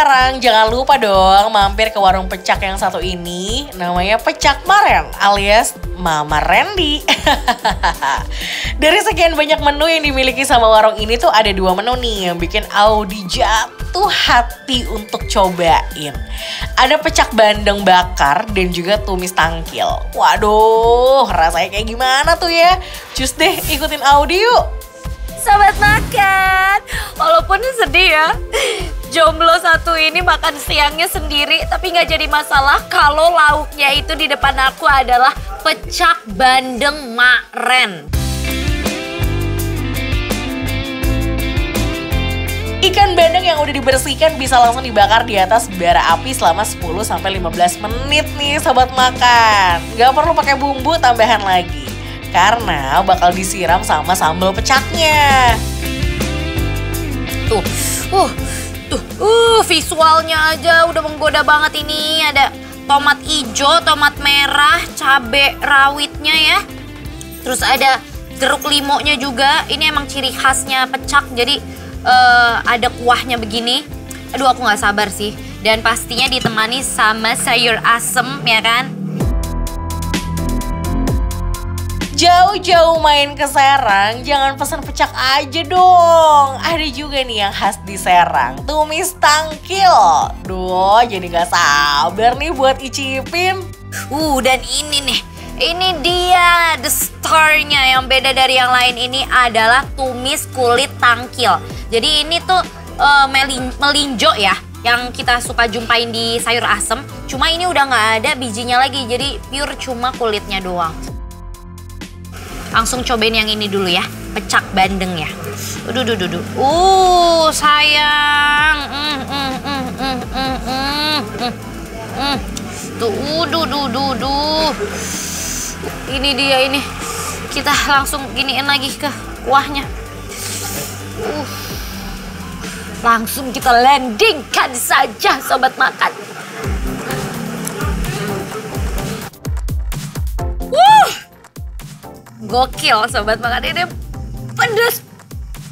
Serang, jangan lupa dong mampir ke warung pecak yang satu ini. Namanya Pecak Maren alias Mama Randy. Dari sekian banyak menu yang dimiliki sama warung ini tuh ada 2 menu nih yang bikin Audi jatuh hati untuk cobain. Ada pecak bandeng bakar dan juga tumis tangkil. Waduh, rasanya kayak gimana tuh ya? Cus deh, ikutin Audi yuk. Sobat makan, walaupun sedih ya, jomblo satu ini makan siangnya sendiri, tapi nggak jadi masalah kalau lauknya itu di depan aku adalah pecak bandeng Maren. Ikan bandeng yang udah dibersihkan bisa langsung dibakar di atas bara api selama 10-15 menit nih sobat makan. Gak perlu pakai bumbu tambahan lagi. Karena bakal disiram sama sambal pecaknya. Visualnya aja udah menggoda banget ini. Ada tomat hijau, tomat merah, cabai rawitnya ya. Terus ada jeruk limonya juga. Ini emang ciri khasnya pecak, jadi ada kuahnya begini. Aduh, aku nggak sabar sih. Dan pastinya ditemani sama sayur asem ya kan. Jauh-jauh main ke Serang, jangan pesan pecak aja dong. Ada juga nih yang khas di Serang, tumis tangkil. Duh, jadi gak sabar nih buat icipin. Dan ini nih, ini dia the star-nya yang beda dari yang lain. Ini adalah tumis kulit tangkil. Jadi ini tuh melinjo ya, yang kita suka jumpain di sayur asem. Cuma ini udah gak ada bijinya lagi, jadi pure cuma kulitnya doang. Langsung cobain yang ini dulu ya, pecak bandeng ya. Sayang. Ini dia ini. Kita langsung giniin lagi ke kuahnya. Langsung kita landingkan saja sobat makan. Gokil sobat makan, ini pedes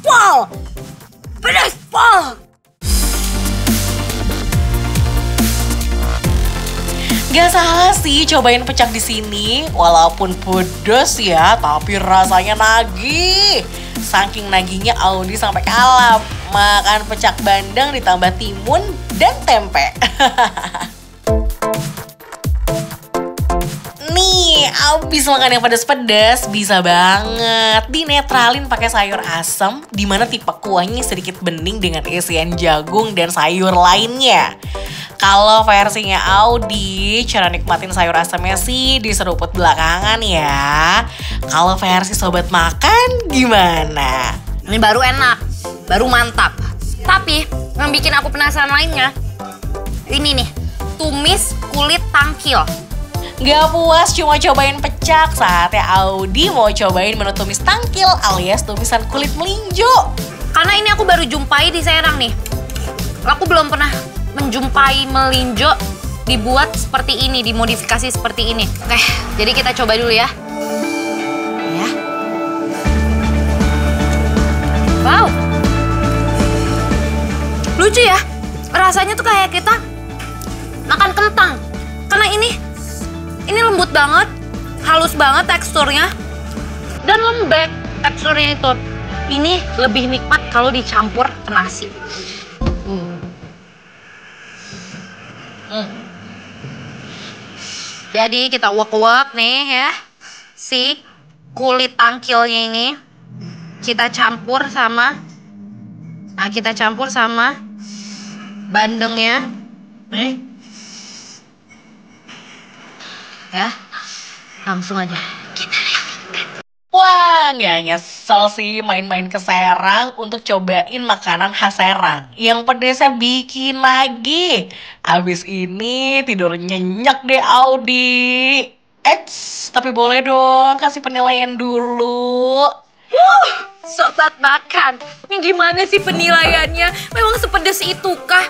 pol. Gak salah sih cobain pecak di sini, walaupun pedes ya, tapi rasanya nagih. Saking nagihnya Audi sampai kalap makan pecak bandeng ditambah timun dan tempe. Nih, abis makan yang pedas-pedas bisa banget dinetralin pakai sayur asem, dimana tipe kuahnya sedikit bening dengan isian jagung dan sayur lainnya. Kalau versinya Audi, cara nikmatin sayur asemnya sih diseruput belakangan ya. Kalau versi sobat makan gimana? Ini baru enak, baru mantap. Tapi yang bikin aku penasaran lainnya, ini nih, tumis kulit tangkil. Gak puas cuma cobain pecak, saatnya Audi mau cobain menu tumis tangkil alias tumisan kulit melinjo. Karena ini aku baru jumpai di Serang nih. Aku belum pernah menjumpai melinjo dibuat seperti ini, dimodifikasi seperti ini. Oke, jadi kita coba dulu ya. Wow, lucu ya. Rasanya tuh kayak kita makan kentang. Karena ini lembut banget, halus banget teksturnya, dan lembek teksturnya itu. Ini lebih nikmat kalau dicampur ke nasi. Jadi kita uak-uak nih ya, si kulit tangkilnya ini kita campur sama, bandengnya, nih. Ya, langsung aja kita lihat. Wah, gak nyesel sih main-main ke Serang untuk cobain makanan khas Serang yang pedesnya bikin lagi. Abis ini tidur nyenyak deh Audi. Tapi boleh dong kasih penilaian dulu. Sobat makan, ini gimana sih penilaiannya? Memang sepedes itukah?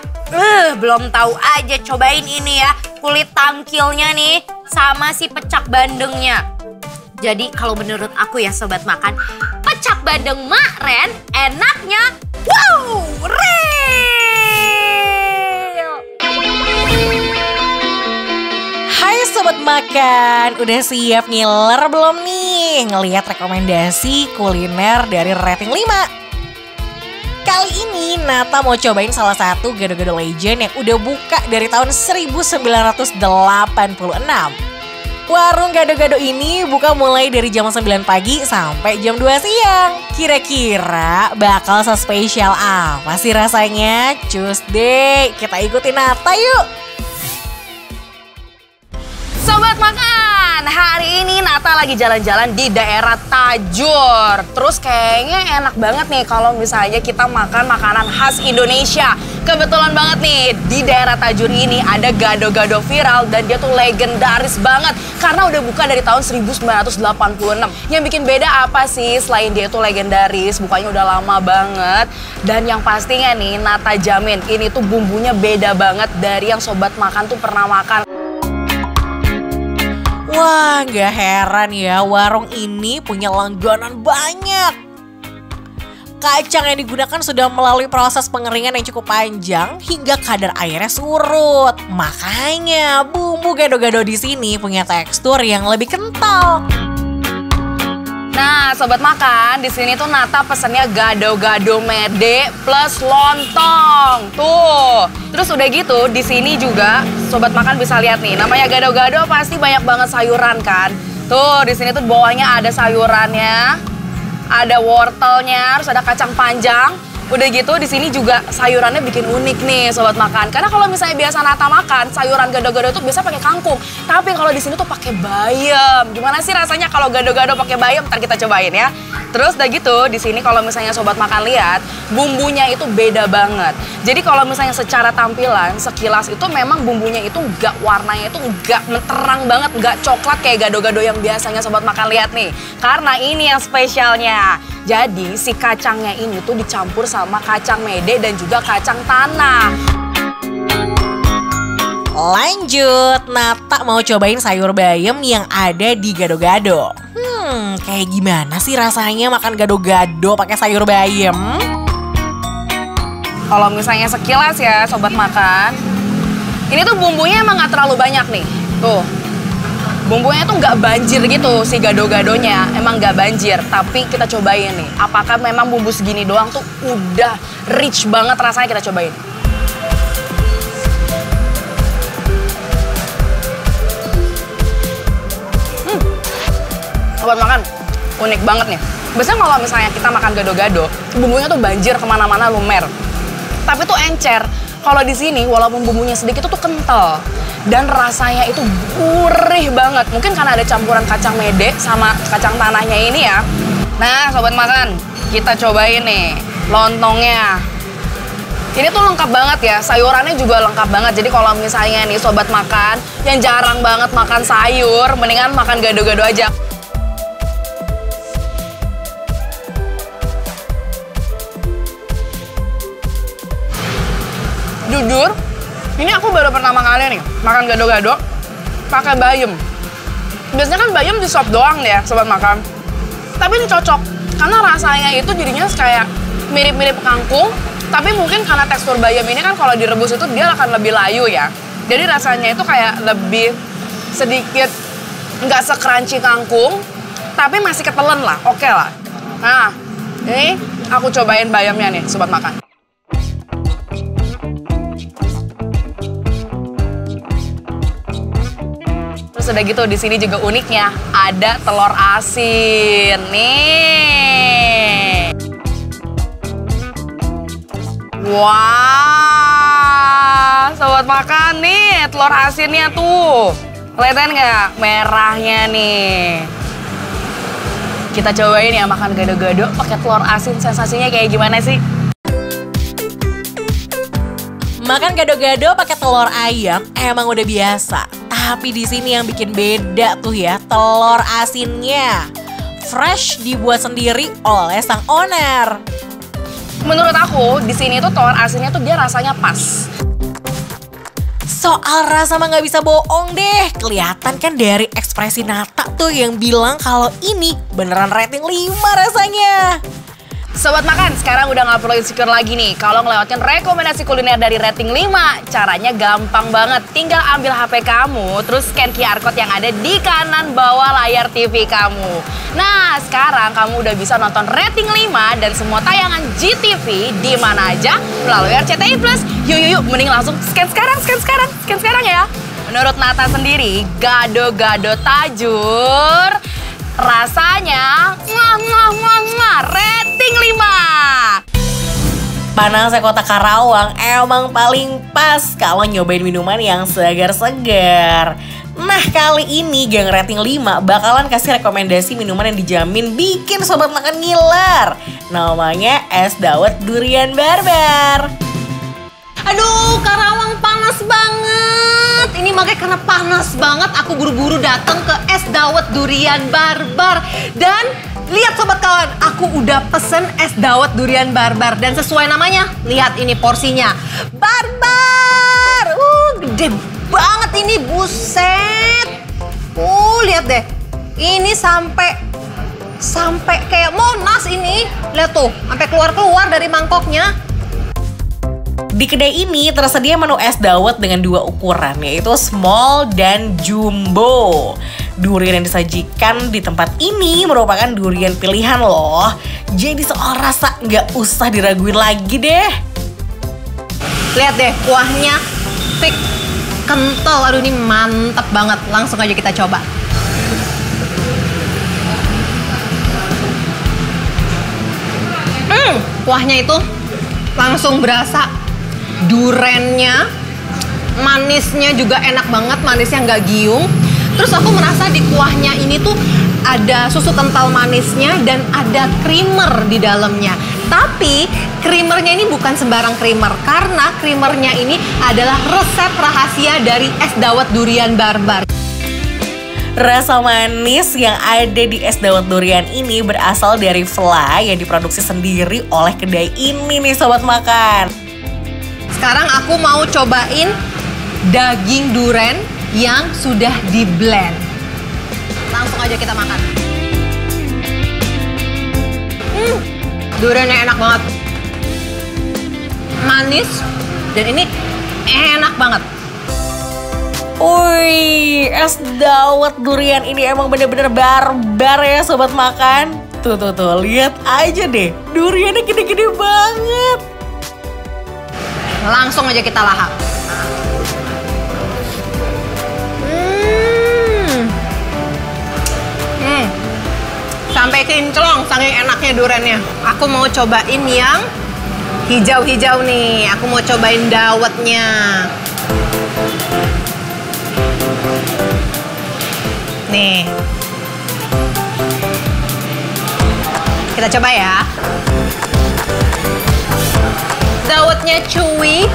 Belum tahu aja, cobain ini ya, kulit tangkilnya nih sama si pecak bandengnya. Jadi kalau menurut aku ya sobat makan, pecak bandeng Maren enaknya wow, real. makan. Udah siap ngiler belum nih? Ngelihat rekomendasi kuliner dari rating 5. Kali ini Nata mau cobain salah satu gado-gado legend yang udah buka dari tahun 1986. Warung gado-gado ini buka mulai dari jam 9 pagi sampai jam 2 siang. Kira-kira bakal sespesial apa sih rasanya? Cus deh, kita ikutin Nata yuk. Sobat makan, hari ini Nata lagi jalan-jalan di daerah Tajur. Terus kayaknya enak banget nih kalau misalnya kita makan makanan khas Indonesia. Kebetulan banget nih, di daerah Tajur ini ada gado-gado viral dan dia tuh legendaris banget. Karena udah buka dari tahun 1986. Yang bikin beda apa sih selain dia tuh legendaris, bukanya udah lama banget. Dan yang pastinya nih, Nata jamin ini tuh bumbunya beda banget dari yang sobat makan tuh pernah makan. Wah, gak heran ya, warung ini punya langganan banyak. Kacang yang digunakan sudah melalui proses pengeringan yang cukup panjang hingga kadar airnya surut. Makanya bumbu gado-gado di sini punya tekstur yang lebih kental. Nah, sobat makan, di sini tuh Nata pesennya gado-gado mede plus lontong. Tuh. Terus udah gitu, di sini juga sobat makan bisa lihat nih, namanya gado-gado pasti banyak banget sayuran kan. Tuh, di sini tuh bawahnya ada sayurannya, ada wortelnya, harus ada kacang panjang. Udah gitu di sini juga sayurannya bikin unik nih sobat makan. Karena kalau misalnya biasa Nata makan sayuran gado-gado tuh biasa pakai kangkung. Tapi kalau di sini tuh pakai bayam. Gimana sih rasanya kalau gado-gado pakai bayam? Ntar kita cobain ya. Terus udah gitu di sini kalau misalnya sobat makan lihat bumbunya itu beda banget. Jadi kalau misalnya secara tampilan sekilas itu memang bumbunya itu warnanya itu enggak terang banget, enggak coklat kayak gado-gado yang biasanya sobat makan lihat nih. Karena ini yang spesialnya. Jadi si kacangnya ini tuh dicampur sama kacang mede dan juga kacang tanah. Lanjut, Nata mau cobain sayur bayam yang ada di gado-gado. Kayak gimana sih rasanya makan gado-gado pakai sayur bayam? Kalau misalnya sekilas ya sobat makan, ini tuh bumbunya emang gak terlalu banyak nih. Tuh. Bumbunya tuh nggak banjir gitu si gado-gadonya, emang nggak banjir. Tapi kita cobain nih, apakah memang bumbu segini doang tuh udah rich banget rasanya, kita cobain. Sobat makan, unik banget nih. Biasanya kalau misalnya kita makan gado-gado, bumbunya tuh banjir kemana-mana lumer. Tapi tuh encer. Kalau di sini walaupun bumbunya sedikit tuh kental dan rasanya itu gurih banget. Mungkin karena ada campuran kacang mede sama kacang tanahnya ini ya. Nah, sobat makan, kita cobain nih lontongnya. Ini tuh lengkap banget ya, sayurannya juga lengkap banget. Jadi kalau misalnya nih sobat makan yang jarang banget makan sayur, mendingan makan gado-gado aja. Jujur, ini aku baru pertama kali nih makan gado-gado pakai bayam. Biasanya kan bayam di sop doang ya sobat makan. Tapi ini cocok karena rasanya itu jadinya kayak mirip-mirip kangkung. Tapi mungkin karena tekstur bayam ini kan kalau direbus itu dia akan lebih layu ya. Jadi rasanya itu kayak lebih sedikit nggak se-crunchy kangkung, tapi masih ketelen lah, oke lah. Nah, ini aku cobain bayamnya nih sobat makan. Terus udah gitu di sini juga uniknya ada telur asin nih. Wah, sobat makan nih telur asinnya tuh. Kelihatan nggak merahnya nih? Kita cobain ya makan gado-gado pakai telur asin, sensasinya kayak gimana sih? Makan gado-gado pakai telur ayam emang udah biasa. Tapi di sini yang bikin beda tuh ya, telur asinnya. Fresh dibuat sendiri oleh sang owner. Menurut aku di sini tuh telur asinnya tuh dia rasanya pas. Soal rasa mah nggak bisa bohong deh. Kelihatan kan dari ekspresi Nata tuh yang bilang kalau ini beneran rating 5 rasanya. Sobat Makan, sekarang udah nggak perlu insecure lagi nih. Kalau ngelewatin rekomendasi kuliner dari rating 5, caranya gampang banget. Tinggal ambil HP kamu, terus scan QR Code yang ada di kanan bawah layar TV kamu. Nah, sekarang kamu udah bisa nonton rating 5 dan semua tayangan GTV di mana aja melalui RCTI Plus. Yuk, mending langsung scan sekarang ya. Menurut Nata sendiri, gado-gado tajur rasanya rating 5. Panasnya kota Karawang emang paling pas kalau nyobain minuman yang segar-segar. Nah, kali ini Gang Rating 5 bakalan kasih rekomendasi minuman yang dijamin bikin Sobat Makan ngiler. Namanya es dawet durian barbar. Aduh, Karawang panas banget. Ini makanya karena panas banget aku buru-buru datang ke es dawet durian barbar. Dan lihat sobat kawan, aku udah pesen es dawet durian barbar. Dan sesuai namanya, lihat ini porsinya. Barbar! Gede banget ini, buset. Lihat deh. Ini sampai kayak Monas ini. Lihat tuh, sampai keluar-keluar dari mangkoknya. Di kedai ini tersedia menu es dawet dengan 2 ukuran, yaitu small dan jumbo. Durian yang disajikan di tempat ini merupakan durian pilihan loh. Jadi soal rasa nggak usah diraguin lagi deh. Lihat deh, kuahnya thick, kental. Aduh, ini mantep banget. Langsung aja kita coba. Kuahnya itu langsung berasa. Durennya, manisnya juga enak banget, manisnya nggak giung. Terus aku merasa di kuahnya ini tuh ada susu kental manisnya dan ada creamer di dalamnya. Tapi creamernya ini bukan sembarang creamer, karena creamernya ini adalah resep rahasia dari es dawet durian barbar. Rasa manis yang ada di es dawet durian ini berasal dari fly yang diproduksi sendiri oleh kedai ini nih Sobat Makan. Sekarang aku mau cobain daging duren yang sudah di blend. Langsung aja kita makan. Durennya enak banget. Manis dan ini enak banget. Wih, es dawet durian ini emang bener-bener barbar ya Sobat Makan. Tuh, lihat aja deh. Duriannya gede-gede banget. Langsung aja kita lahap. Sampai kinclong saking enaknya durennya. Aku mau cobain yang hijau-hijau nih. Aku mau cobain dawetnya. Nih. Kita coba ya. Dawetnya chewy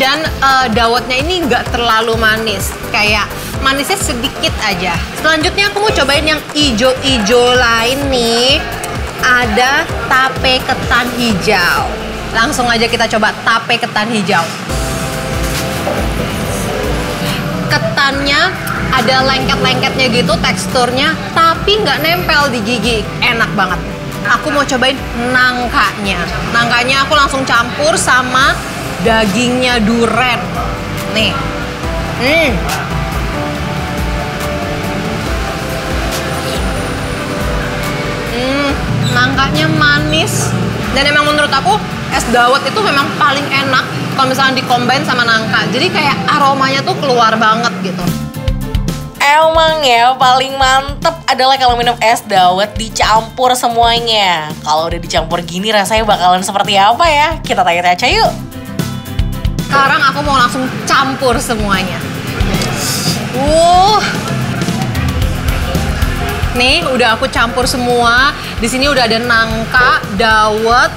dan dawetnya ini nggak terlalu manis, kayak manisnya sedikit aja. Selanjutnya aku mau cobain yang ijo-ijo lain nih, ada tape ketan hijau. Langsung aja kita coba tape ketan hijau. Ketannya ada lengket-lengketnya gitu teksturnya, tapi nggak nempel di gigi, enak banget. Aku mau cobain nangkanya. Nangkanya aku langsung campur sama dagingnya duren. Nih. Nangkanya manis. Dan emang menurut aku es dawet itu memang paling enak kalau misalnya dikombin sama nangka. Jadi kayak aromanya tuh keluar banget gitu. Emang ya paling mantep adalah kalau minum es dawet dicampur semuanya. Kalau udah dicampur gini rasanya bakalan seperti apa ya? Kita tanya-tanya aja yuk. Sekarang aku mau langsung campur semuanya. Nih udah aku campur semua. Di sini udah ada nangka, dawet,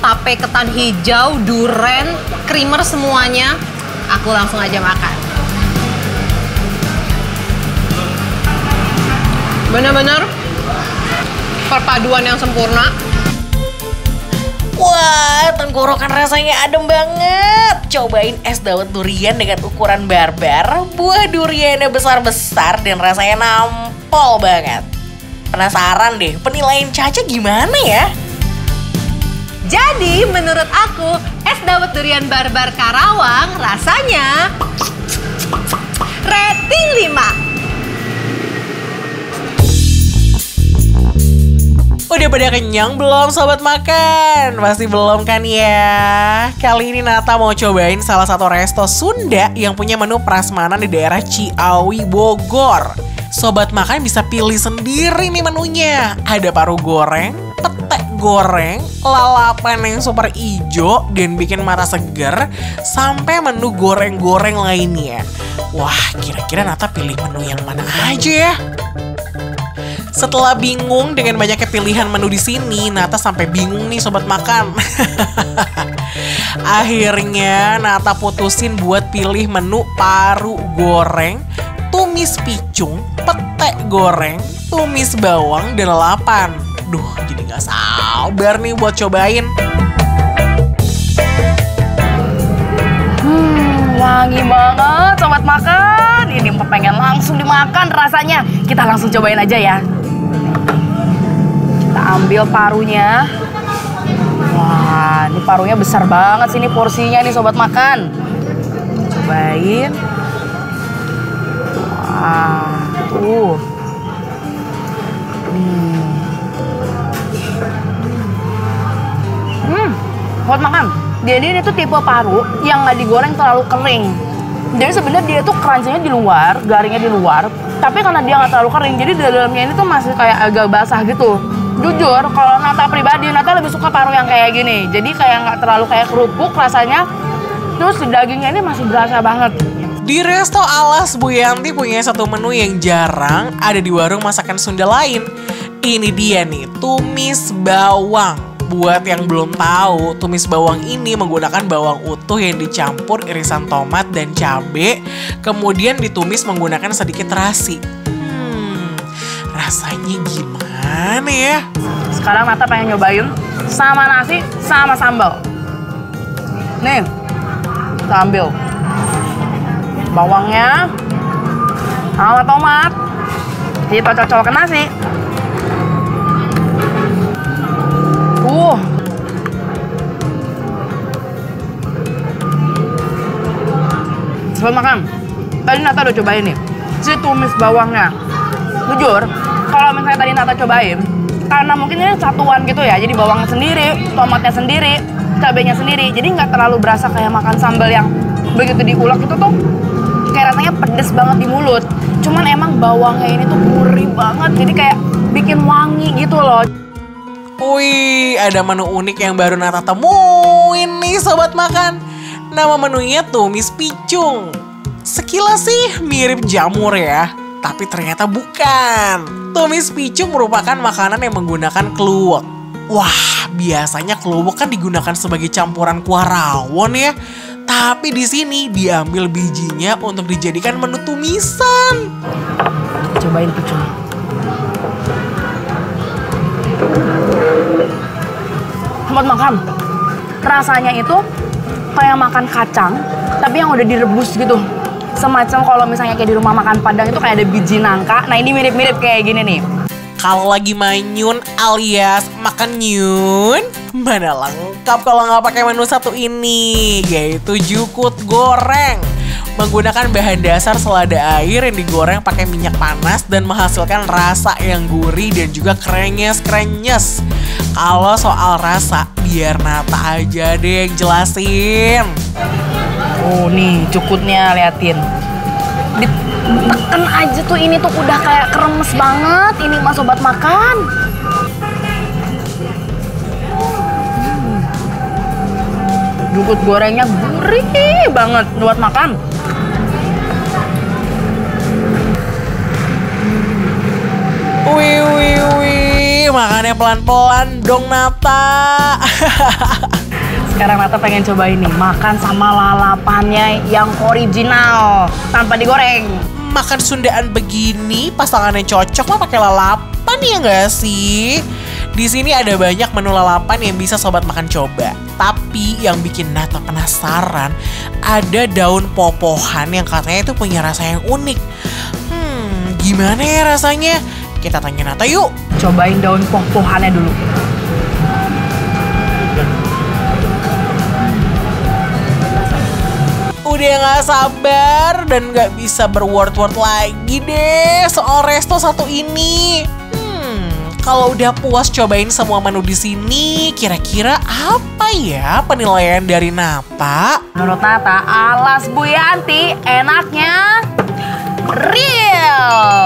tape ketan hijau, duren, creamer semuanya. Aku langsung aja makan. Bener-bener perpaduan yang sempurna. Wah, tenggorokan rasanya adem banget. Cobain es dawet durian dengan ukuran barbar. Buah duriannya besar-besar dan rasanya nampol banget. Penasaran deh, penilaian Caca gimana ya? Jadi menurut aku, es dawet durian Barbar Karawang rasanya rating 5. Udah pada kenyang belum sobat makan? Pasti belum kan ya? Kali ini Nata mau cobain salah satu resto Sunda yang punya menu prasmanan di daerah Ciawi, Bogor. Sobat makan bisa pilih sendiri nih menunya. Ada paru goreng, pete goreng, lalapan yang super ijo dan bikin mata seger, sampai menu goreng-goreng lainnya. Wah, kira-kira Nata pilih menu yang mana aja ya? Setelah bingung dengan banyaknya pilihan menu di sini, Nata sampai bingung nih sobat makan. Akhirnya Nata putusin buat pilih menu paru goreng, tumis picung, pete goreng, tumis bawang, dan lalapan. Duh, jadi gak sabar nih buat cobain. Wangi banget sobat makan. Ini pengen langsung dimakan rasanya. Kita langsung cobain aja ya. Kita ambil parunya. Wah, ini parunya besar banget sih, ini porsinya nih sobat makan. Cobain. Wah, tuh. Sobat makan. Jadi ini tuh tipe paru yang nggak digoreng terlalu kering. Jadi sebenarnya dia tuh crunchy-nya di luar, garingnya di luar. Tapi karena dia nggak terlalu kering, jadi di dalamnya ini tuh masih kayak agak basah gitu. Jujur, kalau Nata pribadi, Nata lebih suka paru yang kayak gini. Jadi kayak nggak terlalu kayak kerupuk rasanya. Terus dagingnya ini masih berasa banget. Di Resto Alas Bu Yanti punya satu menu yang jarang ada di warung masakan Sunda lain. Ini dia nih, tumis bawang. Buat yang belum tahu, tumis bawang ini menggunakan bawang utuh yang dicampur irisan tomat dan cabai, kemudian ditumis menggunakan sedikit terasi. Rasanya gimana ya? Sekarang Nata pengen nyobain sama nasi sama sambal. Nih, kita ambil bawangnya sama tomat, kita cocok ke nasi. Sebelum makan, tadi Nata udah cobain nih si tumis bawangnya. Jujur, kalau misalnya tadi Nata cobain, karena mungkin ini satuan gitu ya, jadi bawangnya sendiri, tomatnya sendiri, cabenya sendiri, jadi nggak terlalu berasa kayak makan sambal yang begitu diulek itu tuh kayak rasanya pedes banget di mulut. Cuman emang bawangnya ini tuh gurih banget, jadi kayak bikin wangi gitu loh. Wih, ada menu unik yang baru Nata temuin nih sobat makan. Nama menunya tumis picung. Sekilas sih mirip jamur ya, tapi ternyata bukan. Tumis picung merupakan makanan yang menggunakan kluwek. Wah, biasanya kluwek kan digunakan sebagai campuran kuah rawon ya. Tapi di sini diambil bijinya untuk dijadikan menu tumisan. Cobain picung. Selamat makan. Rasanya itu kayak makan kacang, tapi yang udah direbus gitu. Semacam kalau misalnya kayak di rumah makan Padang itu kayak ada biji nangka. Nah ini mirip-mirip kayak gini nih. Kalau lagi manyun alias makan nyun, mana lengkap kalau nggak pakai menu satu ini, yaitu jukut goreng. Menggunakan bahan dasar selada air yang digoreng pakai minyak panas dan menghasilkan rasa yang gurih dan juga krenyes-krenyes. Kalau soal rasa, biar Nata aja deh yang jelasin. Oh nih cukutnya liatin. Diteken aja tuh ini tuh udah kayak kremes banget ini mah sobat makan. Jukut gorengnya gurih banget buat makan. Wih, makannya pelan-pelan dong Nata. Sekarang Nata pengen coba ini, makan sama lalapannya yang original, tanpa digoreng. Makan Sundaan begini, pasangannya cocok mah pakai lalapan ya nggak sih? Di sini ada banyak menu lalapan yang bisa sobat makan coba. Tapi yang bikin Nata penasaran, ada daun popohan yang katanya itu punya rasa yang unik. Gimana ya rasanya? Kita tanya Nata yuk. Cobain daun poh-pohannya dulu. Udah gak sabar dan gak bisa berword-word lagi deh soal resto satu ini. Kalau udah puas cobain semua menu di sini, kira-kira apa ya penilaian dari Nata? Menurut Nata, alas Bu Yanti enaknya real.